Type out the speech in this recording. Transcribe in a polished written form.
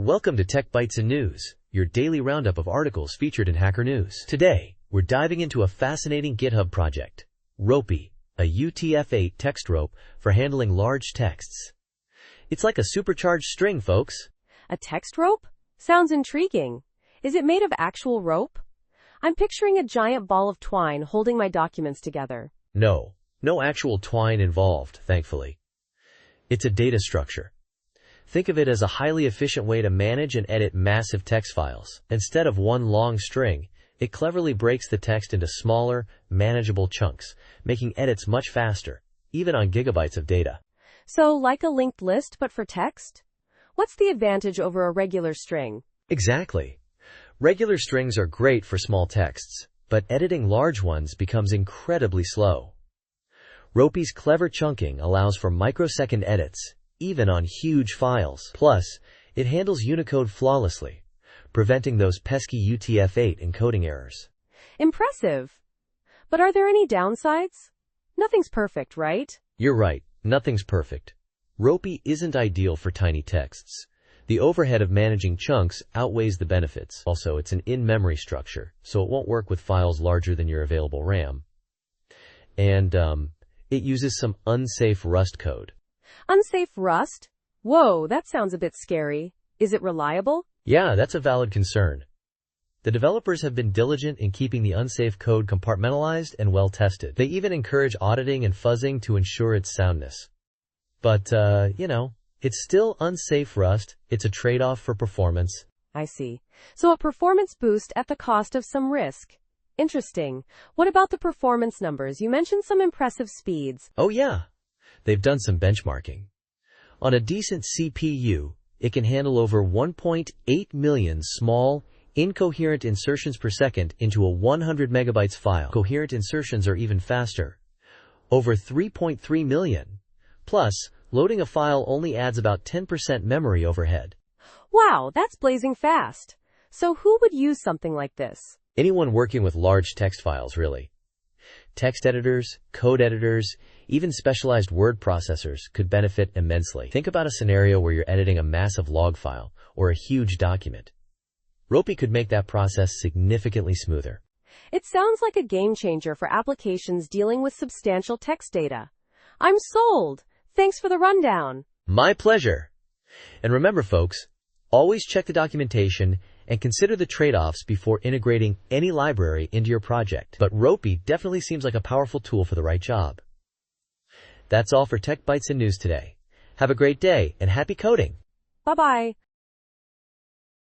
Welcome to Tech Bytes and News, your daily roundup of articles featured in Hacker News. Today, we're diving into a fascinating GitHub project, Ropey, a UTF8 text rope for handling large texts. It's like a supercharged string, folks. A text rope? Sounds intriguing. Is it made of actual rope? I'm picturing a giant ball of twine holding my documents together. No actual twine involved, thankfully. It's a data structure. Think of it as a highly efficient way to manage and edit massive text files. Instead of one long string, it cleverly breaks the text into smaller, manageable chunks, making edits much faster, even on gigabytes of data. So, like a linked list, but for text? What's the advantage over a regular string? Exactly. Regular strings are great for small texts, but editing large ones becomes incredibly slow. Ropey's clever chunking allows for microsecond edits, even on huge files. Plus, it handles Unicode flawlessly, preventing those pesky UTF8 encoding errors. Impressive. But are there any downsides? Nothing's perfect, right? You're right, nothing's perfect. Ropey isn't ideal for tiny texts. The overhead of managing chunks outweighs the benefits. Also, it's an in-memory structure, so it won't work with files larger than your available RAM. And, it uses some unsafe Rust code. Unsafe Rust? Whoa, that sounds a bit scary. Is it reliable? Yeah, that's a valid concern. The developers have been diligent in keeping the unsafe code compartmentalized and well tested. They even encourage auditing and fuzzing to ensure its soundness. But, it's still unsafe Rust. It's a trade-off for performance. I see. So a performance boost at the cost of some risk. Interesting. What about the performance numbers? You mentioned some impressive speeds. Oh yeah. They've done some benchmarking. On a decent CPU, it can handle over 1.8 million small, incoherent insertions per second into a 100 megabytes file. Coherent insertions are even faster. Over 3.3 million. Plus, loading a file only adds about 10% memory overhead. Wow, that's blazing fast. So who would use something like this? Anyone working with large text files, really. Text editors, code editors, even specialized word processors could benefit immensely. Think about a scenario where you're editing a massive log file or a huge document. Ropey could make that process significantly smoother. It sounds like a game changer for applications dealing with substantial text data. I'm sold. Thanks for the rundown. My pleasure. And remember, folks, always check the documentation and consider the trade-offs before integrating any library into your project. But Ropey definitely seems like a powerful tool for the right job. That's all for Tech Bytes and News today. Have a great day and happy coding. Bye-bye.